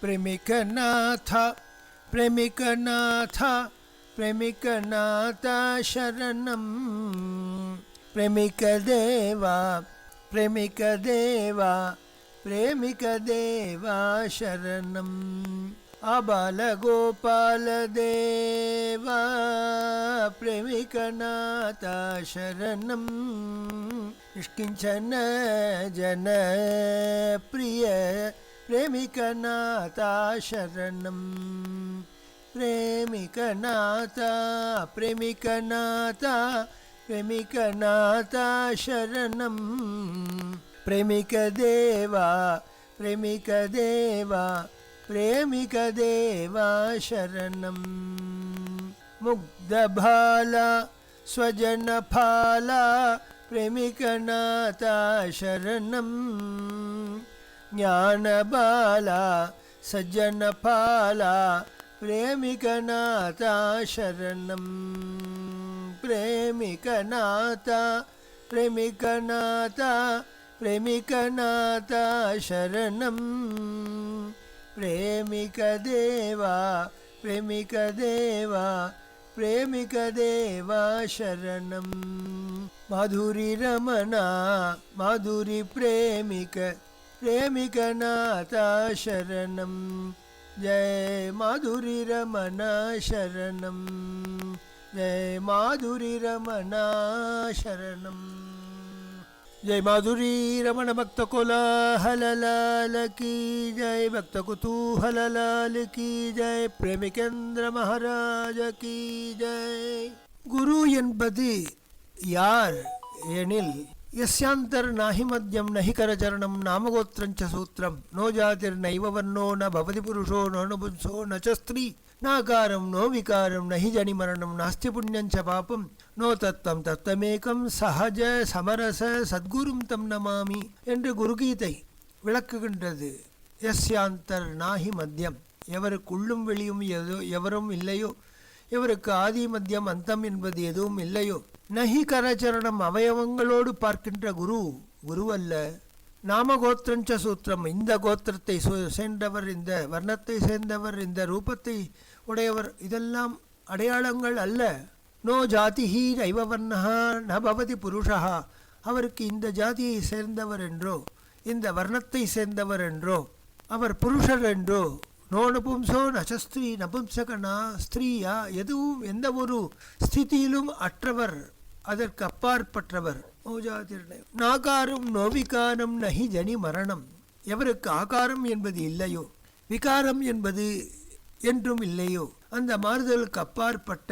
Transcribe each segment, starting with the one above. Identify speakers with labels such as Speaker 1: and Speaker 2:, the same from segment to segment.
Speaker 1: प्रेमिकनाथ प्रेमिकनाथ प्रेमिकनाथ शरणं प्रेमिकदेवा प्रेमिकदेवा प्रेमिकदेवा शरणं आबालगोपालदेवा प्रेमिकनाथ शरणं निष्किञ्चन जनप्रिय प्रेमिकनाथ शरणं प्रेमिकनाथ प्रेमिकनाथ प्रेमिकनाथ शरणं प्रेमिकदेवा प्रेमिकदेवा प्रेमिकदेवा शरणं मुग्धबाला स्वजनफाला प्रेमिकनाथ शरणं ज्ञानबाला सज्जनफाला प्रेमिकनाथ शरणं प्रेमिकनाथ प्रेमिकनाथ प्रेमिकनाथ शरणं प्रेमिकदेवा प्रेमिकदेवा प्रेमिकदेवा शरणं माधुरीरमणा माधुरी प्रेमिकनाथ शरणं जय माधुरीरमणा शरणं जय माधुरीरमणा शरणं जय माधुरीरमण भक्त कोलाहललाल की जय भक्त कुतूहललाल की जय प्रेमिकेंद्र महाराज की जय गुरु என்பது யார் எனில் यस्यांतर नाहि मध्यम नहि करचरणं नामगोत्रञ्च सूत्रं नो जातिर्नैव वर्णो न भवति पुरुषो नो नपुंसो न च स्त्री नाकारं नो विकारं नहि जनिमरणं नास्ति पुण्यं च पापं नो तत्त्वं तत्त्वमेकं सहज समरस सद्गुरुं तं नमामि என்று குருகீதை விளக்குகின்றது. யஸ்யாந்தர் நாஹி மத்தியம், எவருக்கு உள்ளும் வெளியும் எவரும் இல்லையோ, இவருக்கு ஆதி மத்தியம் அந்தம் என்பது எதுவும் இல்லையோ, நஹி கரச்சரணம் அவயவங்களோடு பார்க்கின்ற குரு குருவல்ல. நாமகோத்திரஞ்ச சூத்திரம், இந்த கோத்திரத்தை சேர்ந்தவர், இந்த வர்ணத்தை சேர்ந்தவர், இந்த ரூபத்தை உடையவர், இதெல்லாம் அடையாளங்கள் அல்ல. நோ ஜாதிஹி நைவவர்ணஹா ந பவதி புருஷா, அவருக்கு இந்த ஜாதியை சேர்ந்தவர் என்றோ இந்த வர்ணத்தை சேர்ந்தவர் என்றோ அவர் புருஷர் என்றோ, நோ நபும்சோ நசஸ்திரீ நபும்சகனா ஸ்திரீயா, எதுவும் எந்த ஒரு ஸ்திதியிலும் அற்றவர், அதற்கு அப்பாற்பட்டவர். நாகாரம் நோவிகாரம் நஹி ஜனி மரணம், எவருக்கு ஆகாரம் என்பது இல்லையோ விகாரம் என்பது என்றும் இல்லையோ அந்த மாறுதலுக்கு அப்பாற்பட்ட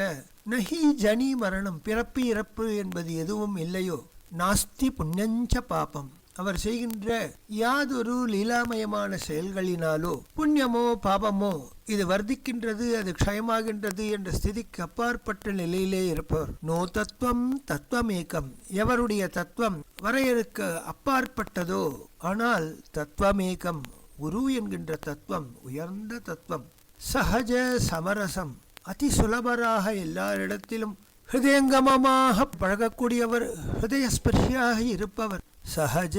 Speaker 1: நஹி ஜனி மரணம், பிறப்பு இறப்பு என்பது எதுவும் இல்லையோ, நாஸ்தி புண்ணியஞ்ச பாபம், அவர் செய்கின்ற யாதொரு லீலாமயமான செயல்களினாலோ புண்ணியமோ பாபமோ இது வர்த்திக்கின்றது, அது க்ஷயமாகின்றது என்ற ஸ்திதிக்கு அப்பாற்பட்ட நிலையிலே இருப்பவர். நோ தத்துவம் தத்துவமேகம், எவருடைய தத்துவம் வரையறுக்க அப்பாற்பட்டதோ ஆனால் தத்துவமேகம், குரு என்கின்ற தத்துவம் உயர்ந்த தத்துவம். சகஜ சமரசம், அதி சுலபராக எல்லாரிடத்திலும் ஹிருதயங்கமமாக பழகக்கூடியவர், ஹிருதயஸ்பர்ஷியாக இருப்பவர். சஹஜ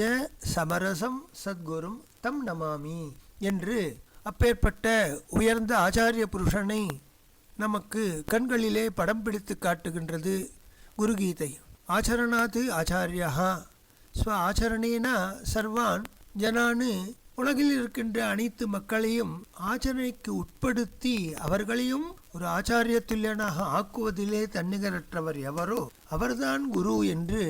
Speaker 1: சமரசம் சத்குரும் தம் நமாமி என்று அப்பேற்பட்ட உயர்ந்த ஆச்சாரிய புருஷனை நமக்கு கண்களிலே படம் பிடித்து காட்டுகின்றது குருகீதை. ஆச்சரணாத் ஆச்சாரியா ஸ்வ ஆச்சரணேன சர்வான் ஜனான், உலகில் இருக்கின்ற அனைத்து மக்களையும் ஆச்சரணைக்கு உட்படுத்தி அவர்களையும் ஒரு ஆச்சாரிய துல்லியனாக ஆக்குவதிலே தன்னிகரற்றவர் எவரோ அவர்தான் குரு என்று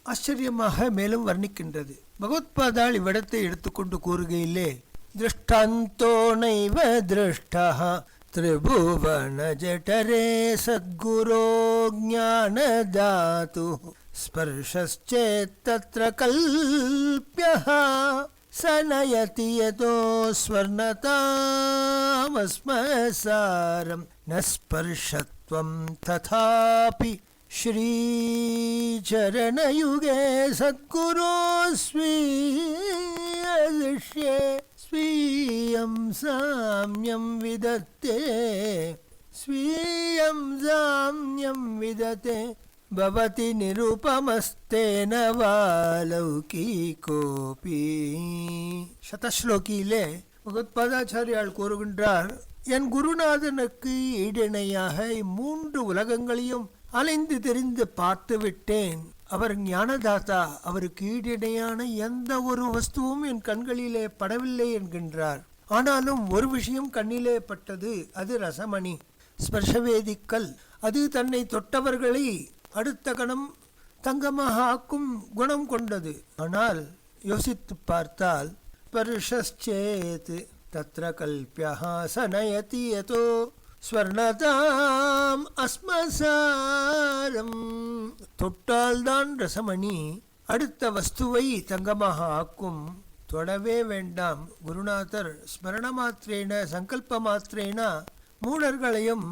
Speaker 1: ஆச்சரியமாக மேலும் வர்ணிக்கின்றது. பகவத்பாதால் இவ்விடத்தை எடுத்துக்கொண்டு கூறுகையிலே, திருஷ்டாந்தோ நைவ திருஷ்டா திரிபுவன ஜடரே சத்குரோ ஞான தாது ஸ்பர்ஷச்சேத் தத்ர கல்ப்யஹ சனயதி யதோ ஸ்வர்ணதாமஸ்மசாரம் ந ஸ்பர்ஷத்வம் ததாபி श्रीचरणयुगे सद्गुरो स्वीयशिष्ये स्वीयं साम्यं विदत्ते स्वीयं साम्यं विदते भवति निरुपमस्तेन वालौकिकोऽपि. ಶತಶ್ಲೋಕಿಯಿಲೆ பகவத்பாதாச்சாரியால் கூறுகின்றார், என் குருநாதனுக்கு ஈடிணையாக இம்மூன்று உலகங்களையும் அலைந்து தெரிந்து பார்த்து விட்டேன். அவர் ஞானதாதா, அவருக்கு ஈடிணையான எந்த ஒரு வஸ்துவும் என் கண்களிலே படவில்லை என்கின்றார். ஆனாலும் ஒரு விஷயம் கண்ணிலே பட்டது, அது ரசமணி, ஸ்பர்ஷவேதிக்கல். அது தன்னை தொட்டவர்களை அடுத்த கணம் தங்கமாக ஆக்கும் குணம் கொண்டது. ஆனால் யோசித்து பார்த்தால், ஸ்பர்ஷேத் தத்ர கல்பியஹ சனயதி யதோ ஸ்வர்ணதாம் அஸ்மசாரம். தொட்டால்தான் ரசமணி அடுத்த வஸ்துவை தங்கமாக ஆக்கும். தொடவே வேண்டாம். குருநாதர் ஸ்மரண மாத்திரேன சங்கல்ப மாத்திரேன மூடர்களையும்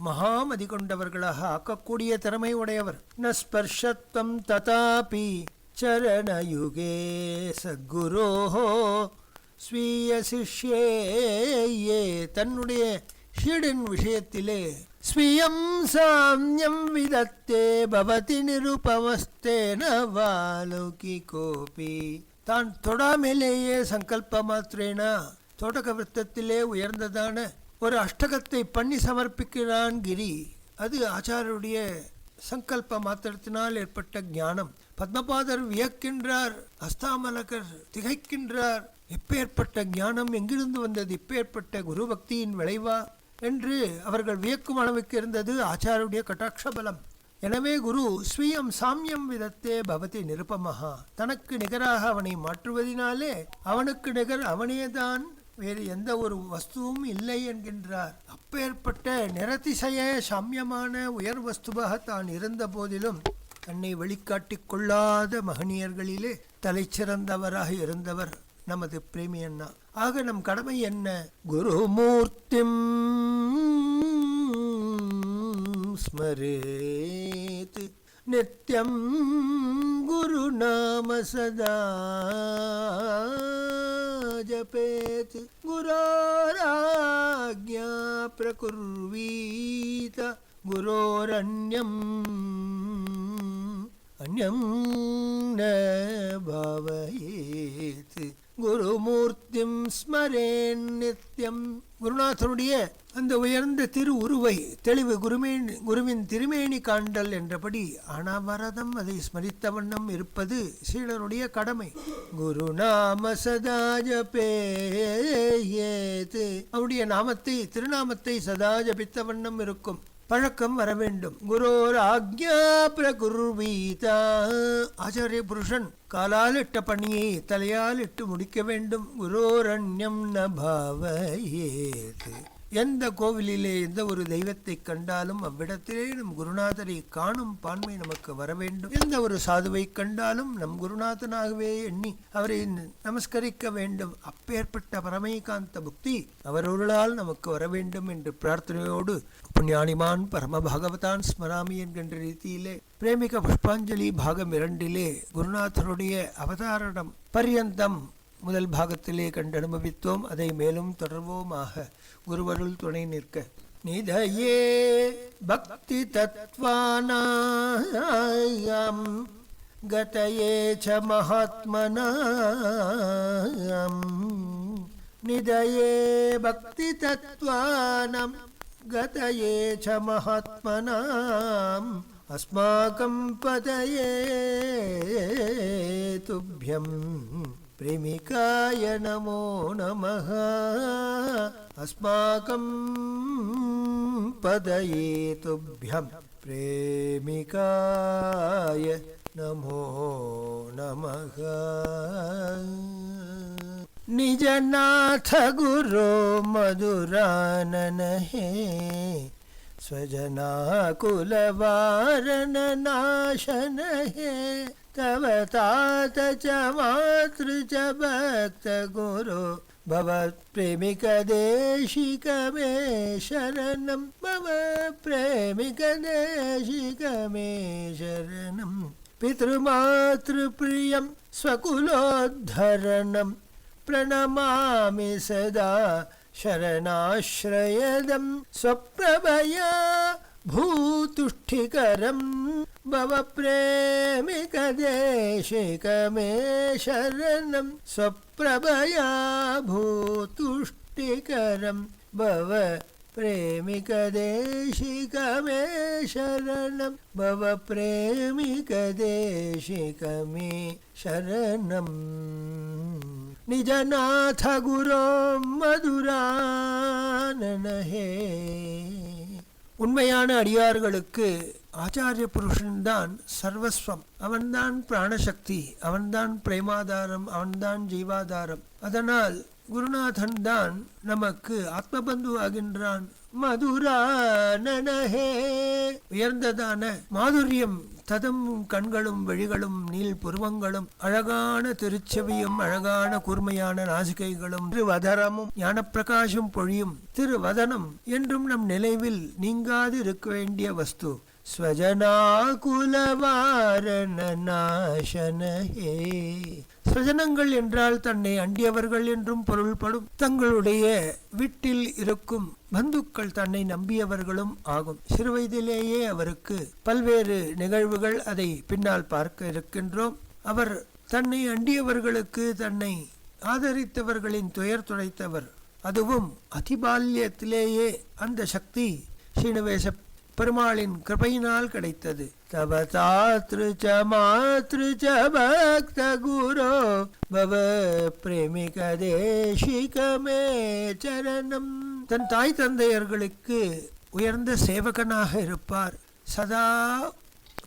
Speaker 1: மகாமதி கொண்டவர்களாக ஆக்கக்கூடிய திறமை உடையவர். ந ஸ்பர்ஷத்வம் ததாபி சரணயுகே சத்குரோஹோ ஸ்வீய சிஷ்யே. தன்னுடைய ஷீடன் விஷயத்திலே ஸ்வீயம் சாம்யம் விதத்தே பவதி நிருபமஸ்தேன வாலோகிகோபி. தான் தொடாமலேயே சங்கல்ப மாத்திரேனா தோட்டக விருத்தத்திலே உயர்ந்ததான ஒரு அஷ்டகத்தை பண்ணி சமர்ப்பிக்கிறான் கிரி. அது ஆச்சாரியருடைய சங்கல்ப மாத்திரத்தினால் ஏற்பட்ட ஞானம். பத்மபாதர் வியக்கின்றார், அஸ்தாமலகர் திகைக்கின்றார். எப்பேற்பட்ட ஞானம் எங்கிருந்து வந்தது? இப்பேற்பட்ட குரு பக்தியின் விளைவா என்று அவர்கள் வியக்கும் அளவுக்கு இருந்தது ஆச்சாரியருடைய கட்டாட்ச பலம். எனவே குரு ஸ்வீயம் சாமியம் விதத்தே பவதி நிருபமஹா. தனக்கு நிகராக அவனை மாற்றுவதினாலே அவனுக்கு நிகர் அவனேதான், வேறு எந்த ஒரு வஸ்துவும் இல்லை என்கின்றார். அப்பேற்பட்ட நிரதிசய சாமியமான உயர் வஸ்துவாக தான் இருந்த போதிலும் தன்னை வெளிக்காட்டிக் கொள்ளாத மகனியர்களிலே தலைச்சிறந்தவராக இருந்தவர் நமது பிரேமி அண்ணா. ஆக நம் கடமை என்ன? குருமூர்த்திம் ஸ்மரேத் நித்யம் குருநாம சதா ஜபேத் குரோராக்ஞா பிரகுர்வீத குரோரண்யம் அன்யம் ந பாவயேத். குருமூர்த்திம் ஸ்மரேன் நித்யம். குருநாதனுடைய அந்த உயர்ந்த திரு உருவை தெளிவு குருவின் திருமேனி காண்டல் என்றபடி அனவரதம் அதை ஸ்மரித்த வண்ணம் இருப்பது சீடருடைய கடமை. குருநாம சதா ஜபேத். அவருடைய நாமத்தை திருநாமத்தை சதா ஜபித்த வண்ணம் இருக்கும் பழக்கம் வர வேண்டும். குரோர் ஆக்ஞா பிரகுர்வீதா. ஆச்சாரிய புருஷன் காலால் இட்ட பணியை தலையால் இட்டு முடிக்க வேண்டும். குரோரண்யம் ந பாவயேத். எந்த கோவிலிலே எந்த ஒரு தெய்வத்தை கண்டாலும் அவ்விடத்திலே நம் குருநாதரை காணும் பான்மை நமக்கு வர வேண்டும். எந்த ஒரு சாதுவை கண்டாலும் நம் குருநாதனாகவே எண்ணி அவரை நமஸ்கரிக்க வேண்டும். அப்பேற்பட்ட பரமைகாந்த புக்தி அவரொருளால் நமக்கு வர வேண்டும் என்று பிரார்த்தனையோடு புண்ணியானிமான் பரம பாகவதான் ஸ்மராமி என்கின்ற ரீதியிலே பிரேமிக புஷ்பாஞ்சலி பாகம் 2 குருநாதருடைய அவதாரணம் பர்யந்தம் முதல் பாகத்திலே கண்டு அனுபவித்தோம். அதை மேலும் தொடர்வோமாக. குருவருள் துணை நிற்க. நிதயே பக்தி தத்வானாம் கதயே ச மகாத்மனாம். நிதயே பக்தி தத்வானாம் கதயே ச மகாத்மனாம் அஸ்மாகம் பதயே துப்யம் பிரேமிகாய நமோ நமः. அஸ்மாகம் பதயே துப்யம் பிரேமிகாய நமோ நமः. நிஜநாத குரு மதுரானன ஹே स्वजनाकुलवारण नाशन हे. तव तात च मातृ च भक्त गुरु भवत्प्रेमिक देशिक मे शरणं. भवत्प्रेमिक देशिक मे शरणं. पितृमातृप्रियं स्वकुलोद्धरणं प्रणमामि सदा शरणाश्रयदं. स्वप्रभया भूतुष्ठिकरं भव प्रेमिकदेशिकमे शरणं स्वप्रभया भूतुष्टिकरं भव प्रेमिकदेशिकमे शरणं भव प्रेमिकदेशिकमे शरणं निजनाथ गुरो मधुराननहे. உண்மையான அடியார்களுக்கு ஆச்சாரிய புருஷன்தான் சர்வஸ்வம். அவன்தான் பிராணசக்தி, அவன்தான் பிரேமாதாரம், அவன்தான் ஜீவாதாரம். அதனால் குருநாதன் தான் நமக்கு ஆத்மபந்து ஆகின்றான். மதுரானனஹே, உயர்ந்ததான மாதுரியம் ததமும் கண்களும் விழிகளும் நீள் புருவங்களும் அழகான திருச்செவியும் அழகான கூர்மையான நாசிகைகளும் திருவதரமும் ஞானப்பிரகாசம் பொழியும் திருவதனம் என்றும் நம் நினைவில் நீங்காது இருக்க வேண்டிய வஸ்து. ஸ்வஜனாகுலவாரணநாசனஹே, ஸ்வஜனங்கள் என்றால் தன்னை அண்டியவர்கள் என்றும் பொருள்படும். தங்களுடைய வீட்டில் இருக்கும் பந்துக்கள் தன்னை நம்பியவர்களும் ஆகும். சிறுவயதிலேயே அவருக்கு பல்வேறு நிகழ்வுகள், அதை பின்னால் பார்க்க இருக்கின்றோம். அவர் தன்னை அண்டியவர்களுக்கு தன்னை ஆதரித்தவர்களின் துயர் துடைத்தவர். அதுவும் அதிபால்யத்திலேயே அந்த சக்தி ஸ்ரீனிவேச பெருமாளின் கிருபையினால் கிடைத்தது. தவதாத்ருச்ச மாத்ருச்ச பக்த குரோ பவ பிரேமிக தேசிகமே சரணம். தன் தாய் தந்தையர்களுக்கு உயர்ந்த சேவகனாக இருப்பார். சதா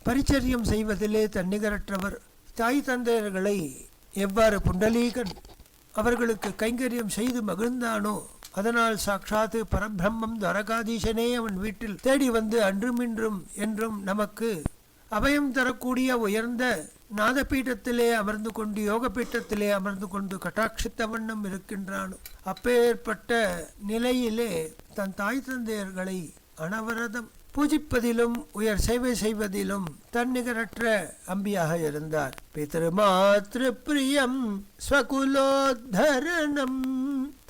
Speaker 1: பரிச்சரியம் செய்வதிலே தன்னிகரற்றவர். தாய் தந்தையர்களை எவ்வாறு புண்டலீகன் அவர்களுக்கு கைங்கரியம் செய்து மகிழ்ந்தானோ, அதனால் சாட்சாத்து பரபிரம்மம் துவாரகாதீசனே அவன் வீட்டில் தேடி வந்து அன்றுமின்றும் என்றும் நமக்கு அபயம் தரக்கூடிய உயர்ந்த நாதபீட்டத்திலே அமர்ந்து கொண்டு யோக பீட்டத்திலே அமர்ந்து கொண்டு கட்டாட்சித்த வண்ணம் இருக்கின்றான். அப்பேற்பட்ட நிலையிலே தன் தாய் தந்தையர்களை அனவரதம் பூஜிப்பதிலும் உயர் சேவை செய்வதிலும் தன்னிகரற்ற அம்பியாக இருந்தார். பித்ருமாத்ரு பிரியம் ஸ்வகுலோத்தரணம்,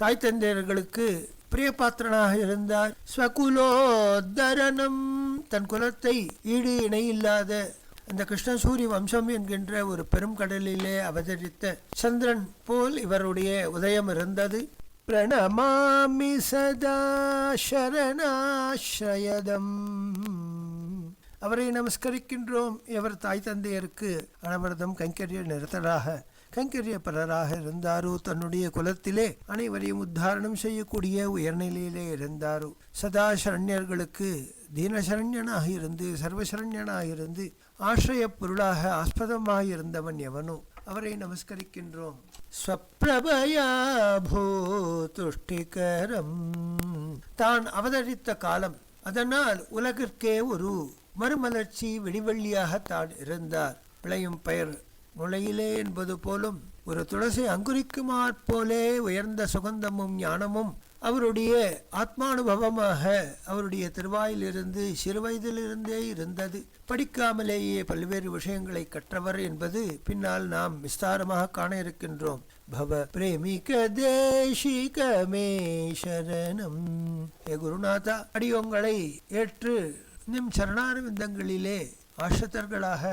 Speaker 1: தாய் தந்தையர்களுக்கு பிரியபாத்திரனாக இருந்தார். ஸ்வகுலோத்தரணம், தன் குலத்தை ஈடு இணையில்லாத அந்த கிருஷ்ணசூரிய வம்சம் என்கின்ற ஒரு பெரும் கடலிலே அவதரித்த சந்திரன் போல் இவருடைய உதயம் இருந்தது. பிரணமாமி சதா சரணாஸ்ரயதம், அவரை நமஸ்கரிக்கின்றோம். இவர் தாய் தந்தையருக்கு அனவரதம் கைங்கரிய நிரதராக கைங்கரியப்பரராக இருந்தாரோ, தன்னுடைய குலத்திலே அனைவரையும் உத்தாரணம் செய்யக்கூடிய உயர்நிலையிலே இருந்தாரோ, சதா சரண்யர்களுக்கு தீனசரண்யனாக இருந்து சர்வசரண்யனாக இருந்து ஆசிரிய பொருளாக ஆஸ்பதமாக இருந்தவன் எவனோ அவரை நமஸ்கரிக்கின்றோம். ஸ்வப்ரபயா பூதுஷ்டிகரம், தான் அவதரித்த காலம், அதனால் உலகிற்கே ஒரு மறுமலர்ச்சி விடிவெள்ளியாக தான் இருந்தார். விளையும் பயிர் முளையிலே என்பது போலும் ஒரு துளசி அங்குரிக்குமாற் போலே உயர்ந்த சுகந்தமும் ஞானமும் அவருடைய ஆத்மானுபவமாக அவருடைய திருவாயிலிருந்து சிறுவயதிலிருந்தே இருந்தது. படிக்காமலேயே பல்வேறு விஷயங்களை கற்றவர் என்பது பின்னால் நாம் விஸ்தாரமாக காண இருக்கின்றோம். பவ பிரேமிக தேசிகமே சரணம், ஏ குருநாதா, அடியோங்களை ஏற்று நிம் சரணாரவிந்தங்களிலே ஆசிரிதர்களாக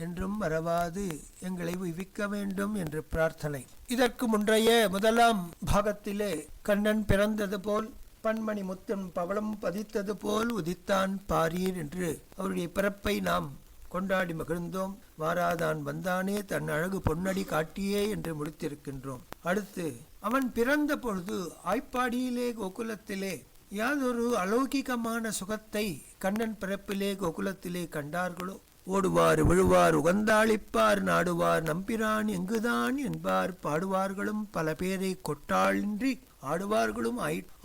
Speaker 1: என்றும் மறவாது எங்களை உய்விக்க வேண்டும் என்று பிரார்த்தனை. இதற்கு முன்றைய முதலாம் பாகத்திலே கண்ணன் பிறந்தது போல் பன்மணி முத்தன் பவளம் பதித்தது போல் உதித்தான் பாரீர் என்று அவருடைய பிறப்பை நாம் கொண்டாடி மகிழ்ந்தோம். வாராதான் வந்தானே தன் அழகு பொன்னடி காட்டியே என்று முடித்திருக்கின்றோம். அடுத்து அவன் பிறந்த பொழுது ஆய்ப்பாடியிலே கோகுலத்திலே யாதொரு அலௌகிகமான சுகத்தை கண்ணன் பிறப்பிலே கோகுலத்திலே கண்டார்களோ, ஓடுவார் விழுவார் உகந்தாளிப்பார் நாடுவார் நம்பிரான் எங்குதான் என்பார் பாடுவார்களும் பல பேரை கொட்டாளின்றி ஆடுவார்களும்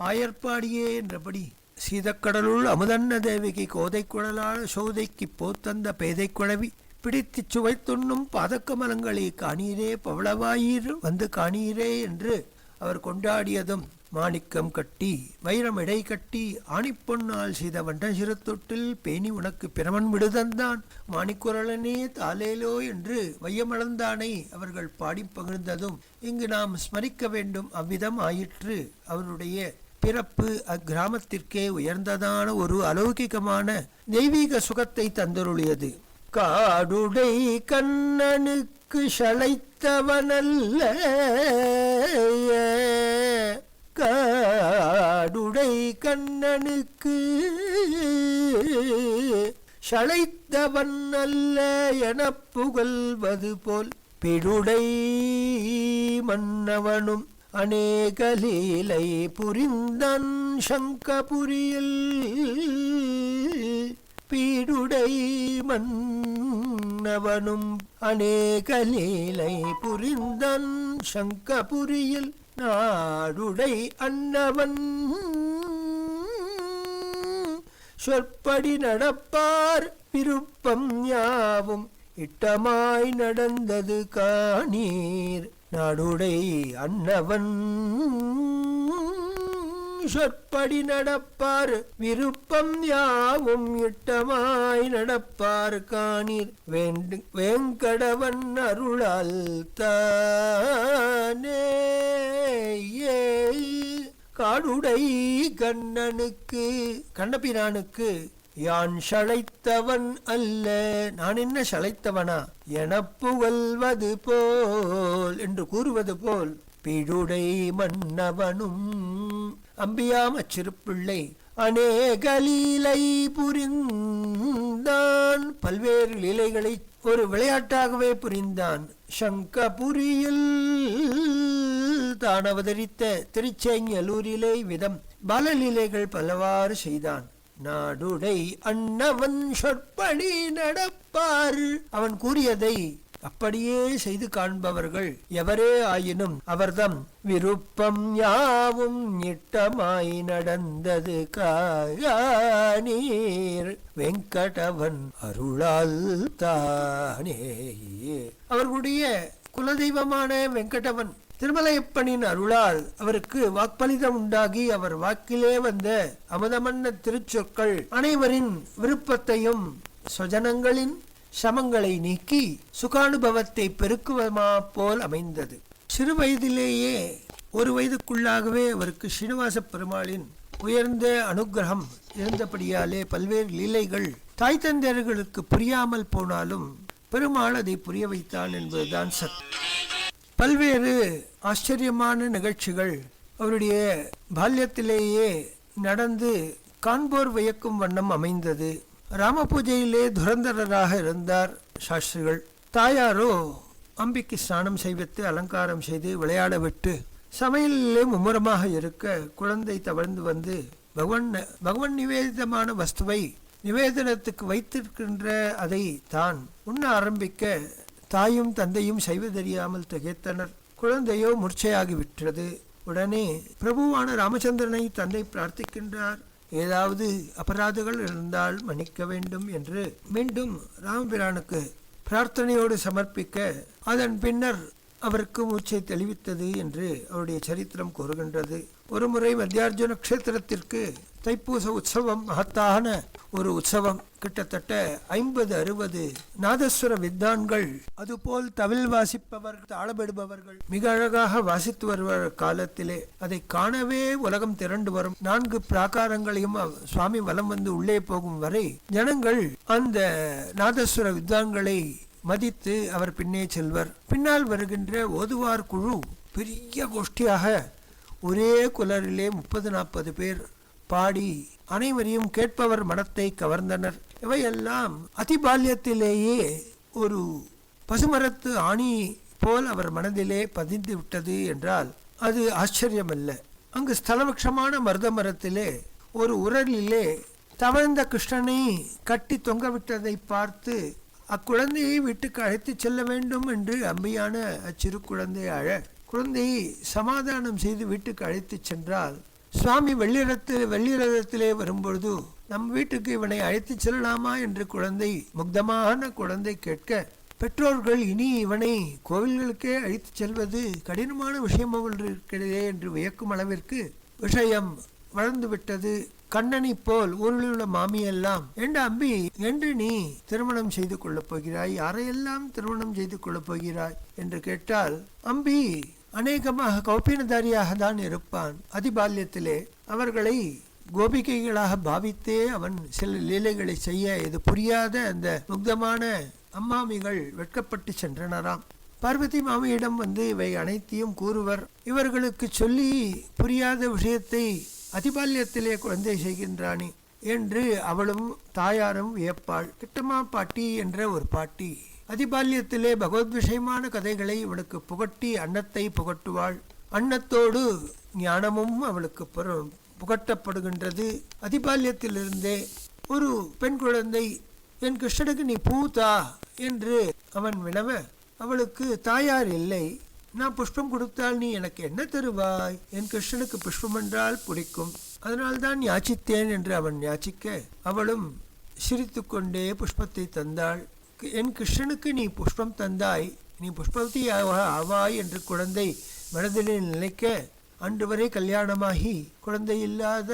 Speaker 1: ஆயர்பாடியே என்றபடி சீதக்கடலுள் அமுதன்ன தேவிக்கு கோதை குழலான சோதைக்கு போத்தந்த பேதை குழவி பிடித்து சுவைத்துண்ணும் பாதக்கமலங்களை காணீரே பவளவாயீர் வந்து காணீரே என்று அவர் கொண்டாடியதும், மாணிக்கம் கட்டி வைரம் இடை கட்டி ஆணிப்பொன்னால் செய்த வண்ட சிறுத்தொட்டில் பேணி உனக்கு பிரமன் விடுதந்தான் மாணிக்குரலனே தாலேலோ என்று வையமளந்தானை அவர்கள் பாடி பகிர்ந்ததும் இங்கு நாம் ஸ்மரிக்க வேண்டும். அவ்விதம் ஆயிற்று. அவருடைய பிறப்பு அக்கிராமத்திற்கே உயர்ந்ததான ஒரு அலௌகிகமான தெய்வீக சுகத்தை தந்தருளியது. காடுடை கண்ணனுக்கு சளைத்தவனல்ல, காடுடை கண்ணனுக்கு சளைத்தவன் அல்ல எனப் புகழ்வது போல், பிடுடை மன்னவனும் அநேக லீலை புரிந்தான் சங்கபுரியில், பீடுடை மன்னவனும் அநேக லீலை புரிந்தான் சங்கபுரியில், நாடுடை அன்னவன் சொற்படி நடப்பார் விருப்பம் யாவும் இட்டமாய் நடந்தது காணீர், நாடுடை அன்னவன் சொற்படி நடப்பார் விருப்பம் யாவும் இட்டமாய் நடப்பார் காணீர், வேங்கடவன் அருளால் தானே. காடுடை கண்ணனுக்கு கண்ணபிரானுக்கு யான் சளைத்தவன் அல்ல, நான் என்ன சளைத்தவனா எனப் புகழ்வது போல் என்று கூறுவது போல், பிடுடை மன்னவனும் அம்பியாம் அச்சிறுப்பிள்ளை அநேக லீலை புரிந்தான், பல்வேறு லீலைகளை ஒரு விளையாட்டாகவே புரிந்தான். சங்கபுரியில் தான் அவதரித்த திருச்செங்கலூரிலே விதம் பாலலீலைகள் பலவாறு செய்தான். நாடுடை அன்னவன் சொற்படி நடப்பார், அவன் கூறியதை அப்படியே செய்து காண்பவர்கள் எவரே ஆயினும் அவர்தம் விருப்பம் யாவும் இட்டமாய் நடந்தது காணீர், வெங்கடவன் அருளால் தானே. அவர்களுடைய குலதெய்வமான வெங்கடவன் திருமலையப்பனின் அருளால் அவருக்கு வாக்களிதம் உண்டாகி அவர் வாக்கிலே வந்த அமுதமன்ன திருச்சொற்கள் அனைவரின் விருப்பத்தையும் சுஜனங்களின் சமங்களை நீக்கி சுகானுபவத்தை பெருக்குவமா போல் அமைந்தது. சிறு வயதிலேயே ஒரு வயதுக்குள்ளாகவே அவருக்கு ஸ்ரீனிவாச பெருமாளின் உயர்ந்த அனுகிரகம் இருந்தபடியாலே பல்வேறு லீலைகள் தாய் தந்தையர்களுக்கு புரியாமல் போனாலும் பெருமாள் அதை புரிய வைத்தான் என்பதுதான் சத். பல்வேறு ஆச்சரியமான நிகழ்ச்சிகள் அவருடைய பால்யத்திலேயே நடந்து காண்போர் வியக்கும் வண்ணம் அமைந்தது. ராம பூஜையிலே துரந்தரராக இருந்தார் சாஸ்திரிகள். தாயாரோ அம்பிக்கு ஸ்நானம் செய்வித்து அலங்காரம் செய்து விளையாட விட்டு சமையலிலே மும்முரமாக இருக்க குழந்தை தவழ்ந்து வந்து பகவன் நிவேதிதமான வஸ்துவை நிவேதனத்துக்கு வைத்திருக்கின்ற அதை தான் உண்ண ஆரம்பிக்க தாயும் தந்தையும் செய்வதறியாமல் திகைத்தனர். குழந்தையோ மூர்ச்சையாகி விட்டது. உடனே பிரபுவான ராமச்சந்திரனை தந்தை பிரார்த்திக்கின்றார். ஏதாவது அபராதங்கள் இருந்தால் மன்னிக்க வேண்டும் என்று மீண்டும் ராமபிரானுக்கு பிரார்த்தனையோடு சமர்ப்பிக்க அதன் பின்னர் அவருக்கு மூச்சை தெளிவித்தது என்று அவருடைய சரித்திரம் கூறுகின்றது. ஒருமுறை மத்தியார்ஜுன க்ஷேத்திரத்திற்கு தைப்பூச உற்சவம் மகத்தான ஒரு உற்சவம். கிட்டத்தட்ட 50-60 நாதஸ்வர வித்வான்கள், அதுபோல் தவில் வாசிப்பவர்கள், தாளமிடுபவர்கள் மிக அழகாக வாசித்து வருகிற காலத்திலே அதை காணவே உலகம் திரண்டு வரும். 4 பிராகாரங்களையும் சுவாமி வலம் வந்து உள்ளே போகும் வரை ஜனங்கள் அந்த நாதஸ்வர வித்வான்களை மதித்து அவர் பின்னே செல்வர். பின்னால் வருகின்ற ஓதுவார் குழு பெரிய கோஷ்டியாக ஒரே குலரிலே 30-40 பேர் பாடி அனைவரையும் கேட்பவர் மனத்தை கவர்ந்தனர். இவையெல்லாம் அதிபால்யத்திலேயே ஒரு பசுமரத்து ஆணி போல் அவர் மனதிலே பதிந்து விட்டது என்றால் அது ஆச்சரியமல்ல. அங்கு ஸ்தலவக்ஷமான மருத மரத்திலே ஒரு உரலிலே தவழ்ந்த கிருஷ்ணனை கட்டி தொங்கவிட்டதை பார்த்து அக்குழந்தையை வீட்டுக்கு அழைத்து செல்ல வேண்டும் என்று அம்பியான அச்சிறு குழந்தை அழ, குழந்தையை சமாதானம் செய்து வீட்டுக்கு அழைத்து சென்றால் சுவாமி வெள்ளிரதத்திலே வரும்பொழுது நம் வீட்டுக்கு இவனை அழைத்து செல்லலாமா என்று குழந்தை, முக்தமான குழந்தை கேட்க, பெற்றோர்கள் இனி இவனை கோவில்களுக்கே அழைத்து செல்வது கடினமான விஷயம் இருக்கிறதே என்று வியக்கும் அளவிற்கு விஷயம் வளர்ந்து விட்டது. கண்ணனை போல் ஊரில் உள்ள மாமியெல்லாம், ஏண்டா அம்பி, என்று நீ திருமணம் செய்து கொள்ளப் போகிறாய், யாரையெல்லாம் திருமணம் செய்து கொள்ளப் போகிறாய் என்று கேட்டால், அம்பி அநேகமாக கௌபீனதாரியாக தான் இருப்பான். அதிபால்யத்திலே அவர்களை கோபிகைகளாக பாவித்தே அவன் சில லீலைகளை செய்ய இது புரியாத அந்த முக்தமான அம்மாமிகள் வெட்கப்பட்டு சென்றனராம். பார்வதி மாமியிடம் இவை அனைத்தையும் கூறுவர். இவர்களுக்கு சொல்லி புரியாத விஷயத்தை அதிபால்யத்திலே குழந்தை செய்கின்றானே என்று அவளும் தாயாரும் வியப்பாள். கிட்டம்மா பாட்டி என்ற ஒரு பாட்டி அதிபால்யத்திலே பகவத் விஷயமான கதைகளை இவளுக்கு புகட்டி அன்னத்தை புகட்டுவாள். அன்னத்தோடு ஞானமும் அவளுக்கு புகட்டப்படுகின்றது. அதிபால்யத்திலிருந்தே ஒரு பெண் குழந்தை என் கிருஷ்ணனுக்கு நீ பூதா என்று அவன் வினவ அவளுக்கு தாயார் இல்லை. நான் புஷ்பம் கொடுத்தால் நீ எனக்கு என்ன தருவாய்? என் கிருஷ்ணனுக்கு புஷ்பம் என்றால் பிடிக்கும், அதனால்தான் யாச்சித்தேன் என்று அவன் யாச்சிக்க அவளும் சிரித்து கொண்டே புஷ்பத்தை தந்தாள். என் கிருஷ்ணனுக்கு நீ புஷ்பம் தந்தாய், நீ புஷ்பவதி ஆவாய் என்று குழந்தை மனதிலே நினைக்க அன்று வரை கல்யாணமாகி குழந்தை இல்லாத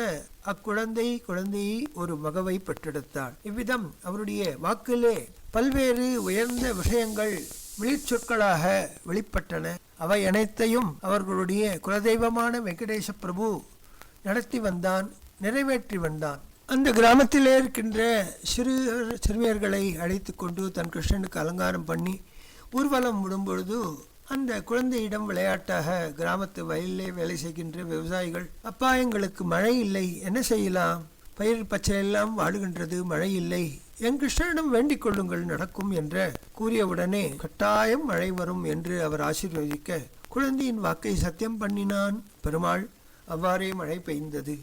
Speaker 1: குழந்தையை ஒரு மகவை பெற்றெடுத்தாள். இவ்விதம் அவருடைய வாக்கிலே பல்வேறு உயர்ந்த விஷயங்கள் விழிச்சொற்களாக வெளிப்பட்டன. அவை அனைத்தையும் அவர்களுடைய குலதெய்வமான வெங்கடேச பிரபு நடத்தி வந்தான், நிறைவேற்றி வந்தான். அந்த கிராமத்திலே இருக்கின்ற சிறுமியர்களை அழைத்து கொண்டு தன் கிருஷ்ணனுக்கு அலங்காரம் பண்ணி ஊர்வலம் விடும்பொழுது அந்த குழந்தையிடம் விளையாட்டாக கிராமத்து வயலிலே வேலை செய்கின்ற விவசாயிகள், அப்பா எங்களுக்கு மழை இல்லை, என்ன செய்யலாம்? பயிர் பச்சையெல்லாம் வாடுகின்றது, மழை இல்லை, என் கிருஷ்ணனிடம் வேண்டிக் கொள்ளுங்கள் நடக்கும் என்ற கூறியவுடனே கட்டாயம் மழை வரும் என்று அவர் ஆசீர்வதிக்க குழந்தையின் வாக்கை சத்தியம் பண்ணினான் பெருமாள். அவ்வாறே மழை பெய்ந்தது.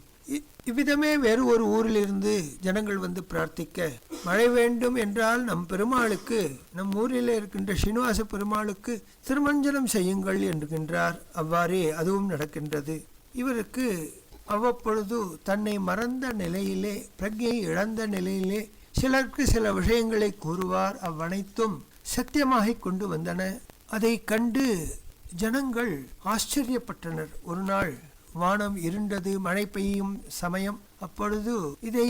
Speaker 1: இவ்விதமே வேறு ஒரு ஊரிலிருந்து ஜனங்கள் பிரார்த்திக்க, மழை வேண்டும் என்றால் நம் பெருமாளுக்கு, நம் ஊரில் இருக்கின்ற ஸ்ரீனிவாச பெருமாளுக்கு திருமஞ்சனம் செய்யுங்கள் என்கின்றார். அவ்வாறே அதுவும் நடக்கின்றது. இவருக்கு அவ்வப்பொழுது தன்னை மறந்த நிலையிலே, பிரக்ஞை இழந்த நிலையிலே சிலருக்கு சில விஷயங்களை கூறுவார். அவ்வனைத்தும் சத்தியமாகிக் கொண்டு வந்தன. அதை கண்டு ஜனங்கள் ஆச்சரியப்பட்டனர். ஒரு நாள் வானம் இருண்டது, மழை பெய்யும் சமயம். அப்பொழுது இதை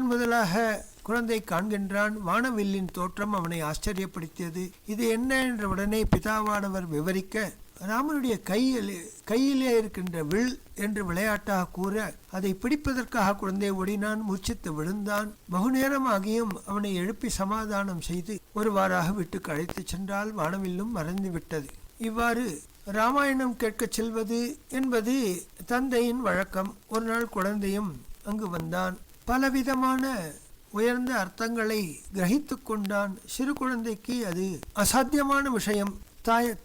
Speaker 1: முதலாக குழந்தை காண்கின்றான். வானவில்லின் தோற்றம் அவனை ஆச்சரியப்படுத்தியது. இது என்ன என்ற உடனே பிதாவானவர் விவரிக்க, ராமனுடைய கையிலே இருக்கின்ற வில் என்று விளையாட்டாக கூற, அதை பிடிப்பதற்காக குழந்தை ஓடினான், மூச்சித்து விழுந்தான். பகுநேரம் ஆகியும் அவனை எழுப்பி சமாதானம் செய்து ஒருவாறாக வீட்டுக்கு அழைத்து சென்றால் வானவில்லும் மறைந்து விட்டது. இவ்வாறு ராமாயணம் கேட்கச் செல்வது என்பது தந்தையின் வழக்கம். ஒரு நாள் குழந்தையும் அங்கு வந்தான். பலவிதமான உயர்ந்த அர்த்தங்களை கிரகித்து கொண்டான். சிறு குழந்தைக்கு அது அசாத்தியமான விஷயம்.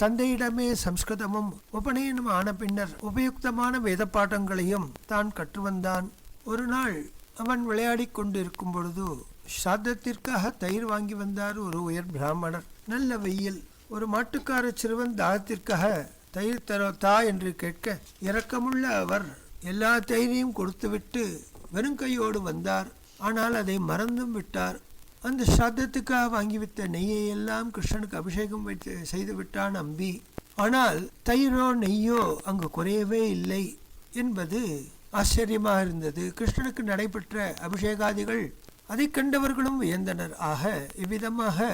Speaker 1: தந்தையிடமே சம்ஸ்கிருதமும் உபநயனம் ஆன பின்னர் உபயுக்தமான வேத பாடங்களையும் தான் கற்றுவந்தான். ஒரு நாள் அவன் விளையாடி கொண்டிருக்கும் பொழுது சாதத்திற்காக தயிர் வாங்கி வந்தார் ஒரு உயர் பிராமணர். நல்ல வெயில். ஒரு மாட்டுக்கார சிறுவன் தாகத்திற்காக தயிர் தா என்று கேட்க, இரக்கமுள்ள அவர் எல்லா தயிரையும் கொடுத்துவிட்டு வெறுங்கையோடு வந்தார். ஆனால் அதை மறந்தும் விட்டார். அந்த சாதத்துக்காக வாங்கிவிட்ட நெய்யை எல்லாம் கிருஷ்ணனுக்கு அபிஷேகம் செய்து விட்டான் அம்பி. ஆனால் தயிரோ நெய்யோ அங்கு குறையவே இல்லை என்பது ஆச்சரியமாக இருந்தது. கிருஷ்ணனுக்கு நடைபெற்ற அபிஷேகாதிகள் அதை கண்டவர்களும் வியந்தனர். ஆக இவ்விதமாக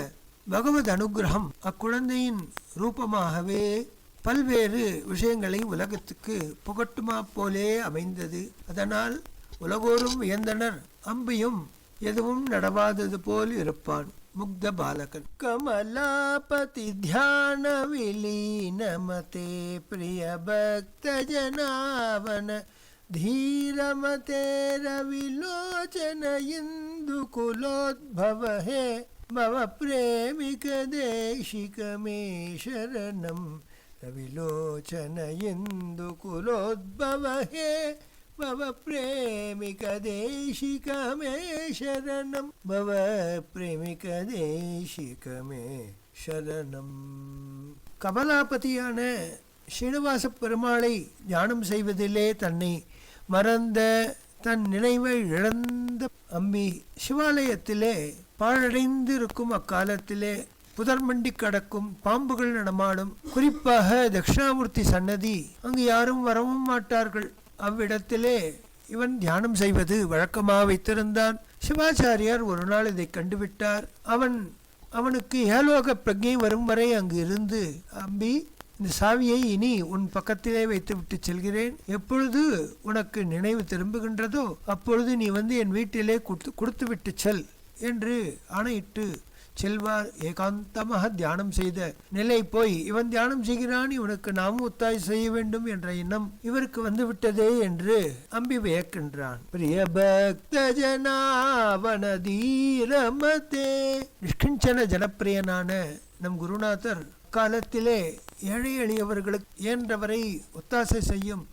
Speaker 1: பகவத் அனுகிரகம் அக்குழந்தையின் ரூபமாகவே பல்வேறு விஷயங்களை உலகத்துக்கு புகட்டுமா போலே அமைந்தது. அதனால் உலகோரும் வியந்தனர். அம்பியும் எதுவும் நடவாதது போல் இருப்பான். முக்த பாலகன். கமலாபதி தியான விலீனமதே பிரிய பக்த ஜனாவன धीरमते रविलोचन इंदु कुलोद्भव हे भव प्रेमिक देशिक मे शरणम रविलोचन इंदु कुलोद्भव हे भव प्रेमिक देशिक मे शरणम भव प्रेमिक देशिक मे शरणम. கமலாபதியான ஸ்ரீனிவாச பெருமாளை தியானம் செய்வதிலே தன்னை மறந்த தன் நினைவை இழந்த அம்பி சிவாலயத்திலே பாழடைந்து இருக்கும் அக்காலத்திலே புதர்மண்டி கடக்கும் பாம்புகள் நடமாடும். குறிப்பாக தட்சிணாமூர்த்தி சன்னதி, அங்கு யாரும் வரவும் மாட்டார்கள். அவ்விடத்திலே இவன் தியானம் செய்வது வழக்கமாக வைத்திருந்தான். சிவாச்சாரியார் ஒரு நாள் இதை கண்டுவிட்டார். அவனுக்கு ஏலோக பிரஜை வரும் வரை அங்கு இருந்து, அம்பி இந்த சாவியை இனி உன் பக்கத்திலே வைத்து விட்டு செல்கிறேன். எப்பொழுது உனக்கு நினைவு திரும்புகின்றதோ அப்பொழுது நீ வந்து என் வீட்டிலே கொடுத்து விட்டு செல் என்று ஆணையிட்டு செல்வார். ஏகாந்தமாக தியானம் செய்த நிலை போய் இவன் தியானம் செய்கிறான், இவனுக்கு நாமும் ஒத்தாய் செய்ய வேண்டும் என்ற எண்ணம் இவருக்கு வந்து விட்டதே என்று அம்பி வியக்கின்றான். பிரிய பக்த ஜனாவனதீரமதே. நிஷ்கிஞ்சன ஜனப்பிரியனான நம் குருநாதர் காலத்திலே ஏழை எளியவர்களுக்கு இயன்றவரை ஒத்தாசை செய்யும்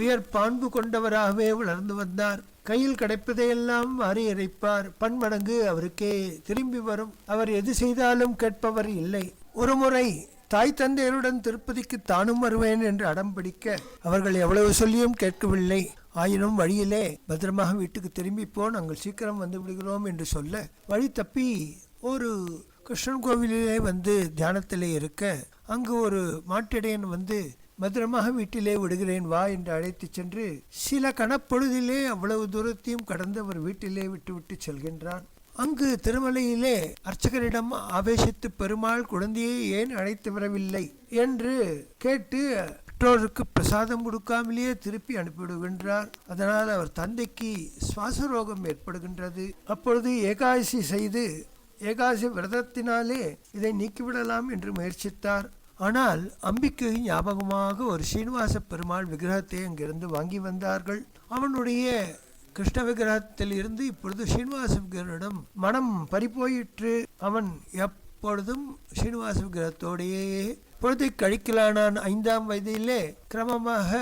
Speaker 1: உயர் பான்பு கொண்டவராகவே வளர்ந்து வந்தார். கையில் கிடைப்பதையெல்லாம் வாரி இறைப்பார். பன்மடங்கு அவருக்கே திரும்பி வரும். அவர் எது செய்தாலும் கேட்பவர் இல்லை. ஒருமுறை தாய் தந்தையருடன் திருப்பதிக்கு தானும் வருவேன் என்று அடம் பிடிக்க அவர்கள் எவ்வளவு சொல்லியும் கேட்கவில்லை. ஆயினும் வழியிலே பத்திரமாக வீட்டுக்கு திரும்பி நாங்கள் சீக்கிரம் வந்து விடுகிறோம் என்று சொல்ல வழி தப்பி ஒரு கிருஷ்ணன் கோவிலிலே வந்து தியானத்திலே இருக்க அங்கு ஒரு மாட்டிடையன் வந்து பத்திரமாக வீட்டிலே விடுகிறேன் வா என்று அழைத்து சென்று சில கணப்பொழுதிலே அவ்வளவு தூரத்தையும் கடந்து அவர் வீட்டிலே விட்டுவிட்டு செல்கின்றான். அங்கு திருமலையிலே அர்ச்சகரிடம் ஆவேசித்து பெருமாள் குழந்தையை ஏன் அழைத்து வரவில்லை என்று கேட்டு பெற்றோருக்கு பிரசாதம் கொடுக்காமலேயே திருப்பி அனுப்பிவிடுகின்றார். அதனால் அவர் தந்தைக்கு சுவாச ரோகம் ஏற்படுகின்றது. அப்பொழுது ஏகாதசி செய்து ஏகாதசி விரதத்தினாலே இதை நீக்கிவிடலாம் என்று முயற்சித்தார். ஆனால் அம்பிக்கு ஞாபகமாக ஒரு ஸ்ரீனிவாச பெருமாள் விக்கிரகத்தை அங்கிருந்து வாங்கி வந்தார்கள். அவனுடைய கிருஷ்ண விக்கிரகத்தில் இருந்து இப்பொழுது ஸ்ரீனிவாச விக்கிரகம் மனம் பறிப்போயிற்று. அவன் எப்பொழுதும் ஸ்ரீனிவாச விக்கிரகத்தோடையே பொழுதை கழிக்கலானான். 5ஆம் வயதிலே கிரமமாக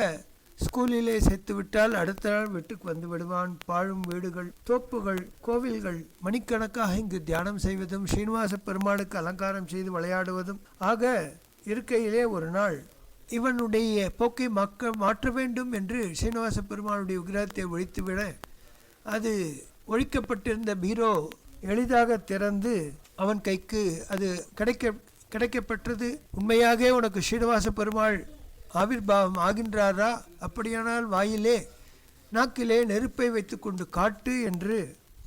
Speaker 1: ஸ்கூலிலே சேர்த்து விட்டால் அடுத்த நாள் வீட்டுக்கு வந்து விடுவான். பாழும் வீடுகள், தோப்புகள், கோவில்கள் மணிக்கணக்காக இங்கு தியானம் செய்வதும் ஸ்ரீனிவாச பெருமாளுக்கு அலங்காரம் செய்து விளையாடுவதும் ஆக இருக்கையிலே ஒரு நாள் இவனுடைய போக்கை மாற்ற வேண்டும் என்று ஸ்ரீனிவாச பெருமாளுடைய விக்கிரகத்தை ஒழித்துவிட அது ஒழிக்கப்பட்டிருந்த பீரோ எளிதாக திறந்து அவன் கைக்கு அது கிடைக்கப்பெற்றது. உண்மையாக உனக்கு ஸ்ரீனிவாச பெருமாள் ஆவிர்பாவம் ஆகின்றாரா? அப்படியானால் வாயிலே நாக்கிலே நெருப்பை வைத்து கொண்டு காட்டு என்று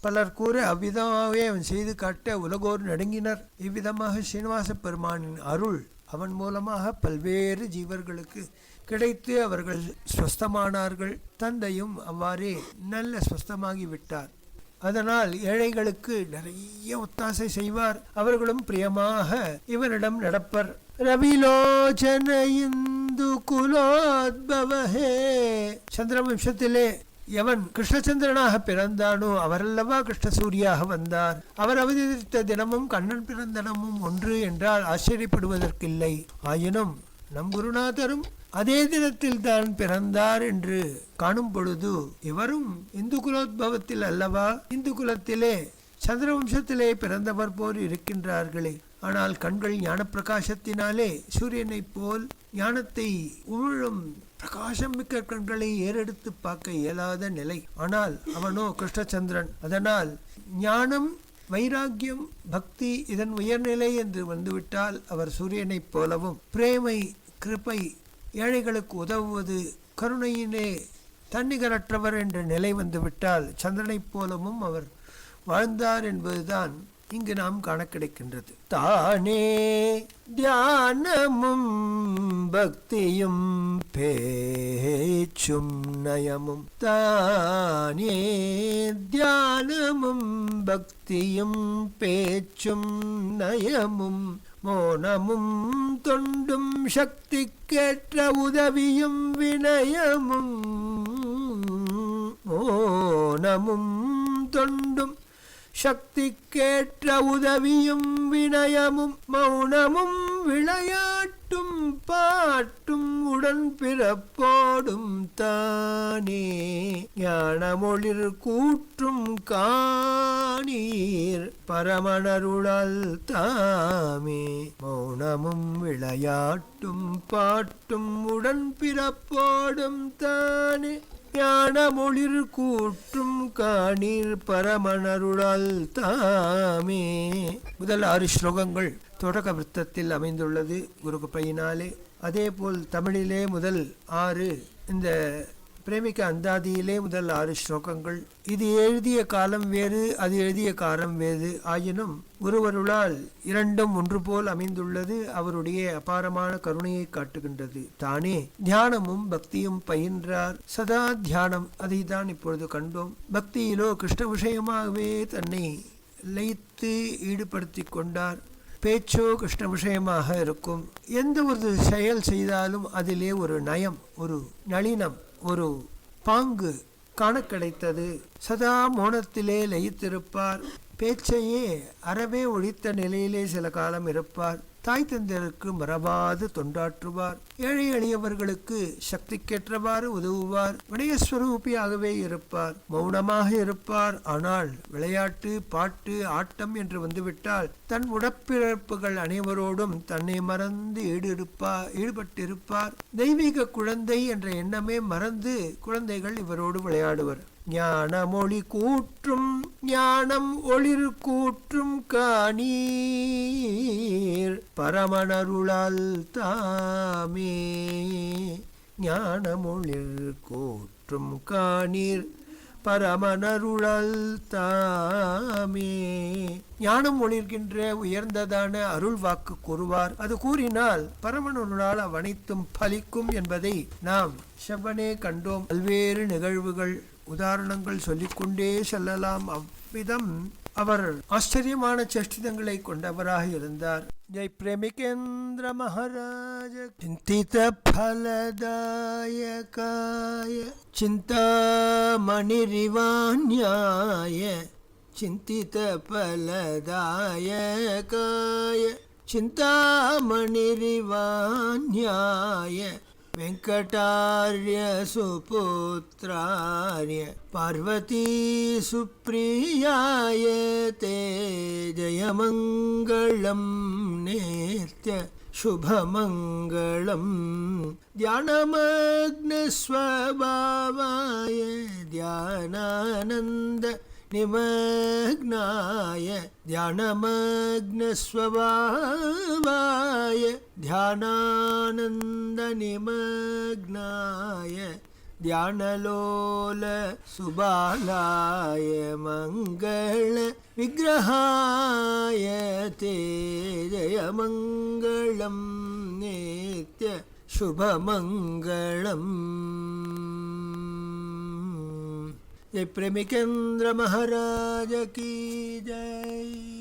Speaker 1: பலர் கூற அவ்விதமாகவே அவன் செய்து காட்ட உலகோர் நடுங்கினர். இவ்விதமாக ஸ்ரீனிவாச பெருமானின் அருள் அவன் மூலமாக பல்வேறு ஜீவர்களுக்கு கிடைத்து அவர்கள் ஸ்வஸ்தமானார்கள். தந்தையும் அவ்வாறே நல்ல ஸ்வஸ்தமாகி விட்டார். அதனால் ஏழைகளுக்கு நிறைய ஒத்தாசை செய்வார். அவர்களும் பிரியமாக இவரிடம் நடப்பர். ரவிலோச்சன இந்து குலோத்பவஹே. சந்திரவம்சத்திலே எவன் கிருஷ்ணச்சந்திரனாக பிறந்தானோ அவரல்லவா கிருஷ்ணசூரியாக வந்தார். அவர் அவதரித்த தினமும் கண்ணன் பிறந்த தினமும் ஒன்று என்றால் ஆச்சரியப்படுவதற்கில்லை. ஆயினும் நம் குருநாதரும் அதே தினத்தில் தான் பிறந்தார் என்று காணும் பொழுது இவரும் இந்து குலோத்பவத்தில் அல்லவா, இந்து குலத்திலே சந்திரவம்சத்திலே பிறந்தவர் போல் இருக்கின்றார்களே. ஆனால் கண்கள் ஞான பிரகாசத்தினாலே சூரியனை போல் ஞானத்தை உமிழும் பிரகாசம் மிக்க கண்களை ஏறெடுத்து பார்க்க இயலாத நிலை. ஆனால் அவனோ கிருஷ்ணச்சந்திரன். அதனால் ஞானம், வைராக்கியம், பக்தி இதன் உயர்நிலை என்று வந்துவிட்டால் அவர் சூரியனைப் போலவும், பிரேமை, கிருபை, ஏழைகளுக்கு உதவுவது, கருணையினே தன்னிகரற்றவர் என்ற நிலை வந்துவிட்டால் சந்திரனைப் போலவும் அவர் வாழ்ந்தார் என்பதுதான் இங்கு நாம் காண கிடைக்கின்றது. தானே தியானமும் பக்தியும் பேச்சும் நயமும். தானே தியானமும் பக்தியும் பேச்சும் நயமும் மோனமும் தொண்டும் சக்திக்கேற்ற உதவியும் வினயமும். மோனமும் தொண்டும் சக்திக்கேற்ற உதவியும் வினயமும் மௌனமும் விளையாட்டும் பாட்டும் உடன் பிறப்போடும் தானே ஞானமொளிர் கூற்றும் காணீர் பரமனருளால் தாமே. மௌனமும் விளையாட்டும் பாட்டும் உடன் பிறப்போடும் தானே ஞானமொளிர் கூற்றும் காணீர் பரமனருளால் தாமே. முதல் 6 ஸ்லோகங்கள் தொடக்க விருத்தத்தில் அமைந்துள்ளது குரு கிருபையினாலே. அதே போல் தமிழிலே முதல் 6 இந்த பிரேமிக்க அந்தாதியிலே முதல் 6 ஸ்லோகங்கள். இது எழுதிய காலம் வேறு, அது எழுதிய காலம் வேறு ஆயினும் ஒருவருளால் இரண்டும் ஒன்று போல் அமைந்துள்ளது அவருடைய அபாரமான கருணையை காட்டுகின்றது. தானே தியானமும் பக்தியும் பயின்றார். சதா தியானம், அதை தான் இப்பொழுது கண்டோம். பக்தியிலோ கிருஷ்ண விஷயமாகவே தன்னை லயித்து ஈடுபடுத்தி கொண்டார். பேச்சோ கிருஷ்ண விஷயமாக இருக்கும். எந்த ஒரு செயல் செய்தாலும் அதிலே ஒரு நயம், ஒரு நளினம், ஒரு பாங்கு காண கிடைத்தது. சதா மௌனத்திலே லயித்திருப்பார். பேச்சையே அறவே ஒழித்த நிலையிலே சில காலம் இருப்பார். தாய் தந்தையருக்கு மறவாது தொண்டாற்றுவார். ஏழை எளியவர்களுக்கு சக்திக்கேற்றவாறு உதவுவார். வினயஸ்வரூபியாகவே இருப்பார். மௌனமாக இருப்பார். ஆனால் விளையாட்டு, பாட்டு, ஆட்டம் என்று வந்துவிட்டால் தன் உடப்பிறப்புகள் அனைவரோடும் தன்னை மறந்து ஈடுபட்டிருப்பார். தெய்வீக குழந்தை என்ற எண்ணமே மறந்து குழந்தைகள் இவரோடு விளையாடுவர். ஞானமொழி கூற்றும் ஞானம் ஒளிர் கூற்றும் காணீர் பரமனருளால் தாமே. ஞானமொளிர் கூற்றும் காணீர் பரமனருளால் தாமே. ஞானம் ஒளிர்கின்ற உயர்ந்ததான அருள் வாக்கு கூறுவார். அது கூறினால் பரமனருளால் அவ்வனைத்தும் பலிக்கும் என்பதை நாம் செவ்வனே கண்டோம். பல்வேறு நிகழ்வுகள், உதாரணங்கள் சொல்லிக்கொண்டே செல்லலாம். அவ்விதம் அவர் ஆச்சரியமான சேஷ்டிதங்களை கொண்டவராக இருந்தார். ஜெய் பிரேமிகேந்திர மகாராஜ. சிந்தித பலதாயகாய சிந்தாமணிரிவாண்யாய சிந்தித பலதாயகாய சிந்தாமணிரிவாண்யாய வெங்கடார்ய சுபுத்ரார்ய பார்வதி சுப்ரியாய தே ஜயமங்களம் நேத்ய சுபமங்களம். தியானமக்னஸ்வபாவாய தியானானந்த நிமக்னாய தியானமக்னஸ்வபாவாய தியானானந்த நிமக்னாய தியானலோல சுபாலாய மங்கள விக்கிரகாய தே ஜயமங்களம் நித்ய சுபமங்களம். जय प्रेमिकेंद्र महाराज की जय.